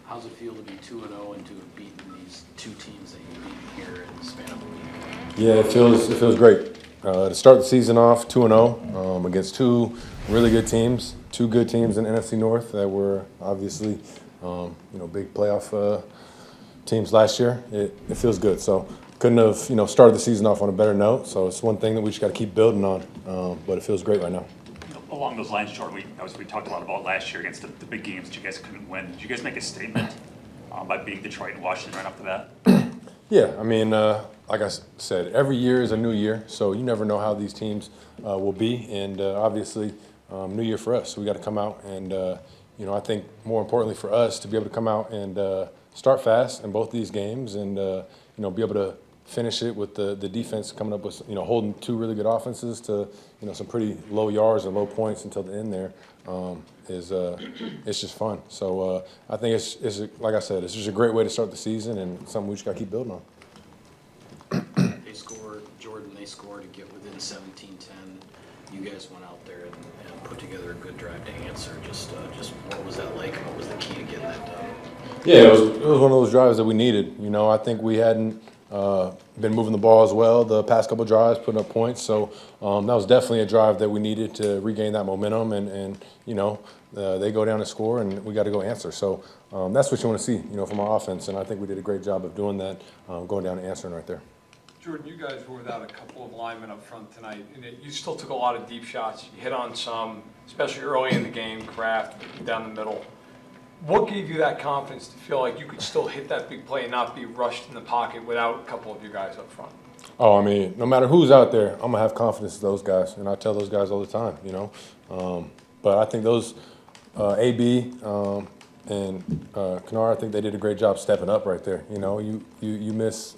How's it feel to be 2-0 and to have beaten these two teams that you beat here in the span of a week? Yeah, it feels great. To start the season off 2-0 against two really good teams, two good teams in NFC North that were obviously big playoff teams last year. It feels good. So couldn't have started the season off on a better note. So it's one thing that we just got to keep building on. But it feels great right now. Along those lines, Jordan, we talked a lot about last year against the big games that you guys couldn't win. Did you guys make a statement by beating Detroit and Washington right off the bat? Yeah, I mean, like I said, every year is a new year, so you never know how these teams will be. And obviously, new year for us. So we got to come out and, I think more importantly for us to be able to come out and start fast in both these games and, be able to finish it with the defense coming up with, holding two really good offenses to, some pretty low yards and low points until the end there. It's just fun. So I think it's like I said, it's just a great way to start the season and something we just got to keep building on. They scored to get within 17-10. You guys went out there and put together a good drive to answer. Just what was that like? What was the key to getting that done? Yeah, it was one of those drives that we needed. I think we hadn't been moving the ball as well the past couple of drives, putting up points. So that was definitely a drive that we needed to regain that momentum. And they go down and score, and we got to go answer. So that's what you want to see, from our offense. And I think we did a great job of doing that, going down and answering right there. Jordan, you guys were without a couple of linemen up front tonight, and you still took a lot of deep shots. You hit on some, especially early in the game, Kraft down the middle. What gave you that confidence to feel like you could still hit that big play and not be rushed in the pocket without a couple of your guys up front? Oh, I mean, no matter who's out there, I'm going to have confidence in those guys, and I tell those guys all the time, But I think those AB and Kennard, I think they did a great job stepping up right there. You miss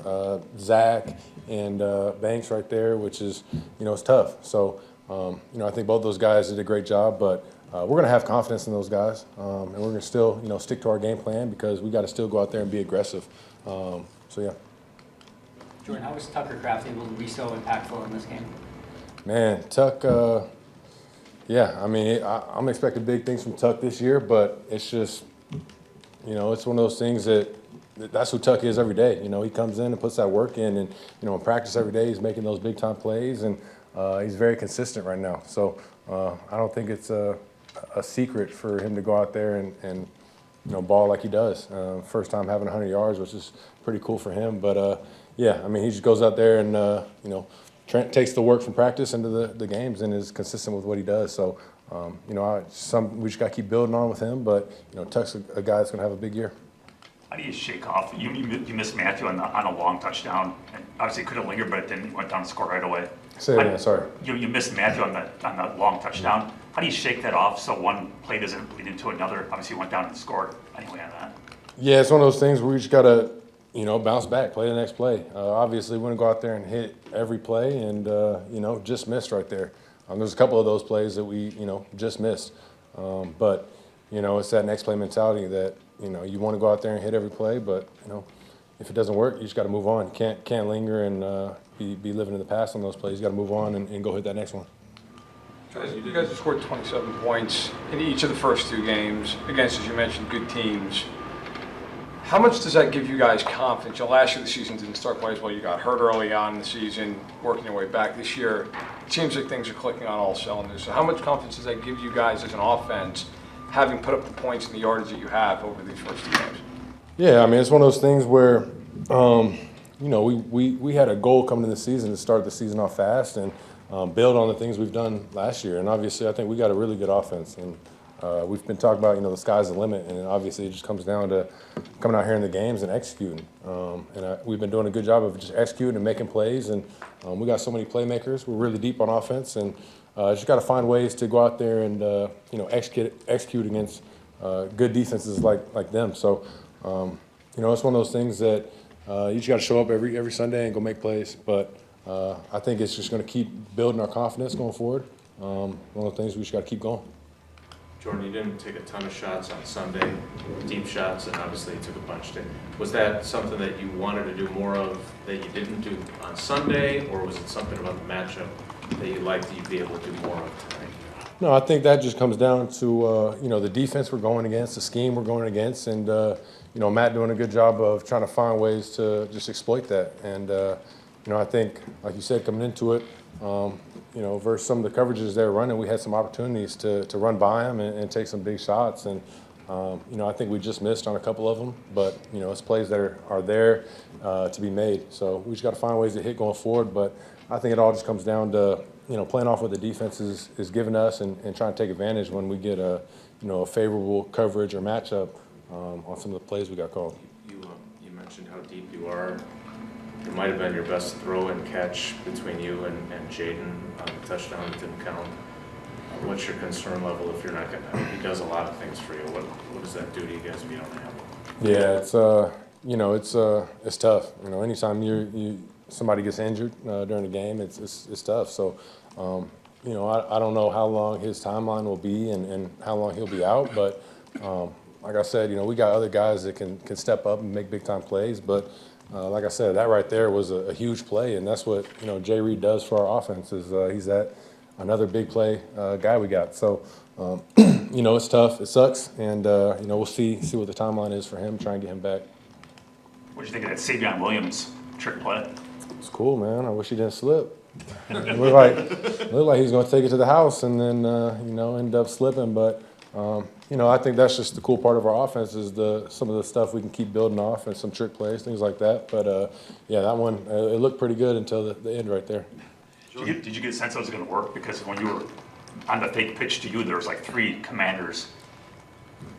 Zach and Banks right there, which is, it's tough. So, I think both those guys did a great job, but we're going to have confidence in those guys, and we're going to still, stick to our game plan because we got to still go out there and be aggressive. Yeah. Jordan, how was Tucker Kraft able to be so impactful in this game? Man, Tuck, yeah, I mean, I'm expecting big things from Tuck this year, but it's just, it's one of those things that's who Tuck is every day. He comes in and puts that work in, and, in practice every day he's making those big-time plays, and he's very consistent right now. So I don't think it's a secret for him to go out there and ball like he does. First time having 100 yards, which is pretty cool for him. But, yeah, I mean, he just goes out there and, takes the work from practice into the games and is consistent with what he does. So, we just got to keep building on with him. But, Tuck's a guy that's going to have a big year. How do you shake off? You missed Matthew on a long touchdown, and obviously it could have lingered, but it didn't. Went down and scored right away. Say it again, sorry. You missed Matthew on that long touchdown. How do you shake that off so one play doesn't bleed into another? Obviously, you went down and scored anyway on that. Yeah, it's one of those things where we just got to, bounce back, play the next play. Obviously, we want to go out there and hit every play and, just missed right there. There's a couple of those plays that we, just missed. But, it's that next play mentality that, you want to go out there and hit every play, but, if it doesn't work, you just got to move on. You can't linger and be living in the past on those plays. You got to move on and go hit that next one. You guys have scored 27 points in each of the first two games against, as you mentioned, good teams. How much does that give you guys confidence? Last year the season didn't start quite as well. You got hurt early on in the season, working your way back. This year, it seems like things are clicking on all cylinders. So how much confidence does that give you guys as an offense, having put up the points and the yardage that you have over these first two games? Yeah, I mean, it's one of those things where, we had a goal coming into the season to start the season off fast and build on the things we've done last year. And obviously, I think we got a really good offense. And we've been talking about, the sky's the limit. And obviously, it just comes down to coming out here in the games and executing. We've been doing a good job of just executing and making plays. And we got so many playmakers. We're really deep on offense. And just got to find ways to go out there and, execute against good defenses like them. So, it's one of those things that you just got to show up every Sunday and go make plays. But I think it's just going to keep building our confidence going forward. One of the things we just got to keep going. Jordan, you didn't take a ton of shots on Sunday, deep shots, and obviously you took a bunch today. Was that something that you wanted to do more of that you didn't do on Sunday, or was it something about the matchup that you liked that you'd be able to do more of tonight? No, I think that just comes down to, the defense we're going against, the scheme we're going against, and, Matt doing a good job of trying to find ways to just exploit that. And, I think, like you said, coming into it, versus some of the coverages they're running, we had some opportunities to run by them and take some big shots. And, I think we just missed on a couple of them, but, it's plays that are there to be made. So we just got to find ways to hit going forward. But I think it all just comes down to, playing off what the defense is giving us and trying to take advantage when we get a favorable coverage or matchup on some of the plays we got called. You mentioned how deep you are. It might have been your best throw and catch between you and Jaden on the touchdown that didn't count. What's your concern level if you're not going to? He does a lot of things for you. What does that do to you guys if you don't have him? Yeah, it's tough. Anytime somebody gets injured during the game, it's tough. So, I don't know how long his timeline will be and how long he'll be out. But like I said, we got other guys that can step up and make big time plays. But like I said, that right there was a huge play, and that's what Jay Reed does for our offense. He's that another big play guy we got. So it's tough, it sucks, and we'll see what the timeline is for him. Try and get him back. What do you think of that Savion Williams trick play? It's cool, man. I wish he didn't slip. It looked like he was going to take it to the house and then end up slipping. But I think that's just the cool part of our offense is some of the stuff we can keep building off and some trick plays, things like that. But that one it looked pretty good until the end right there. Did you get a sense that was going to work? Because when you were on the fake pitch to you, there was like 3 commanders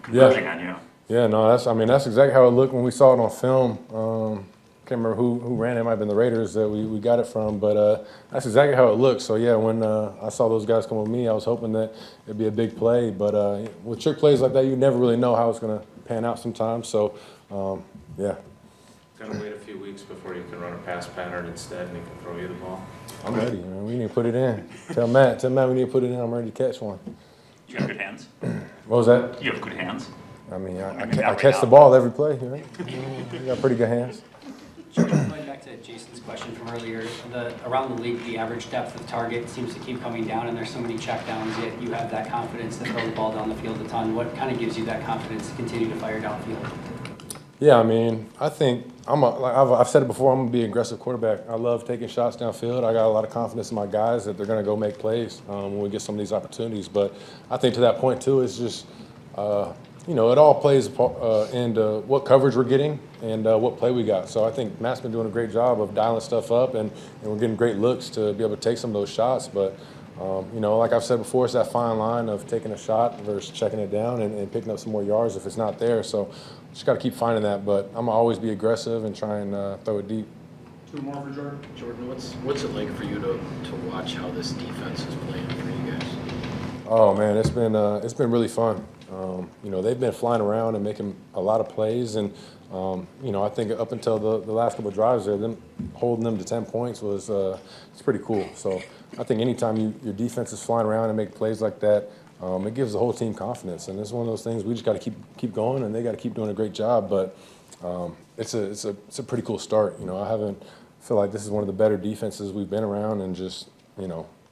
converging on you. Yeah, no, that's exactly how it looked when we saw it on film. Can't remember who ran it. It might have been the Raiders that we got it from, but that's exactly how it looked. So yeah, when I saw those guys come with me, I was hoping that it'd be a big play. But with trick plays like that, you never really know how it's going to pan out sometimes. So yeah. Got to wait a few weeks before you can run a pass pattern instead, and he can throw you the ball. I'm ready, man. We need to put it in. Tell Matt we need to put it in. I'm ready to catch one. You got good hands. What was that? You have good hands. I catch the ball every play, right? You got pretty good hands. Going back to Jason's question from earlier, around the league, the average depth of target seems to keep coming down, and there's so many checkdowns, yet you have that confidence to throw the ball down the field a ton. What kind of gives you that confidence to continue to fire downfield? Yeah, I think I've said it before, I'm going to be an aggressive quarterback. I love taking shots downfield. I got a lot of confidence in my guys that they're going to go make plays when we get some of these opportunities. But I think to that point, too, it's just, it all plays into what coverage we're getting and what play we got. So I think Matt's been doing a great job of dialing stuff up, and we're getting great looks to be able to take some of those shots. But, like I've said before, it's that fine line of taking a shot versus checking it down and picking up some more yards if it's not there. So just got to keep finding that. But I'm going to always be aggressive and try and throw it deep. 2 more for Jordan. Jordan, what's it like for you to watch how this defense is playing for you guys? Oh man, it's been really fun. They've been flying around and making a lot of plays, and I think up until the last couple of drives there, them holding them to 10 points was it's pretty cool. So I think anytime your defense is flying around and make plays like that, it gives the whole team confidence, and it's one of those things we just got to keep going, and they got to keep doing a great job. But it's a pretty cool start. I feel like this is one of the better defenses we've been around, and just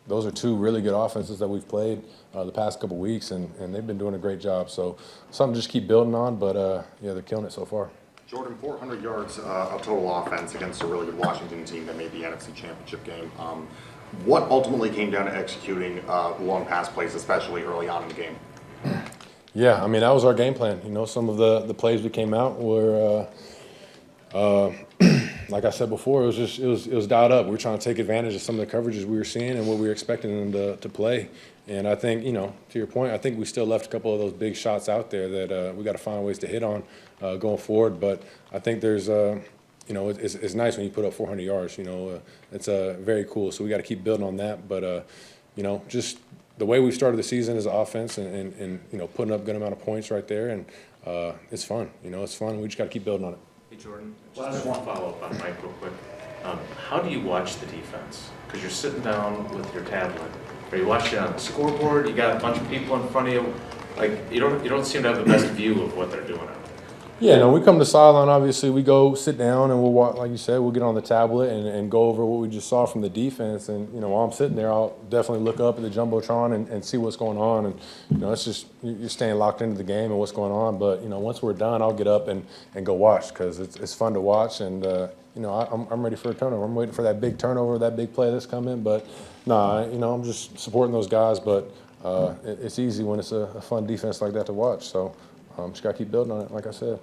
those are 2 really good offenses that we've played the past couple weeks, and they've been doing a great job. So something to just keep building on, but they're killing it so far. Jordan, 400 yards of total offense against a really good Washington team that made the NFC Championship game. What ultimately came down to executing long pass plays, especially early on in the game? Yeah, that was our game plan. Some of the plays we came out were, like I said before, it was dialed up. We were trying to take advantage of some of the coverages we were seeing and what we were expecting them to play. And I think, to your point, I think we still left a couple of those big shots out there that we got to find ways to hit on going forward. But I think there's, it's nice when you put up 400 yards. It's very cool. So we got to keep building on that. But, just the way we started the season as an offense and putting up a good amount of points right there. And it's fun. It's fun. We just got to keep building on it. Hey, Jordan, just one follow-up on Mike real quick. How do you watch the defense? Because you're sitting down with your tablet. Or you watch it on the scoreboard, you got a bunch of people in front of you. Like, you don't seem to have the best view of what they're doing out there. Yeah, no, we come to sideline, obviously, we go sit down and we'll watch, like you said, we'll get on the tablet and go over what we just saw from the defense. And, you know, while I'm sitting there, I'll definitely look up at the Jumbotron and see what's going on. And, you know, it's just, you're staying locked into the game and what's going on. But, you know, once we're done, I'll get up and go watch because it's fun to watch. And, you know, I'm ready for a turnover. I'm waiting for that big turnover, that big play that's coming. But, nah, you know, I'm just supporting those guys. But it's easy when it's a fun defense like that to watch. So just got to keep building on it, like I said.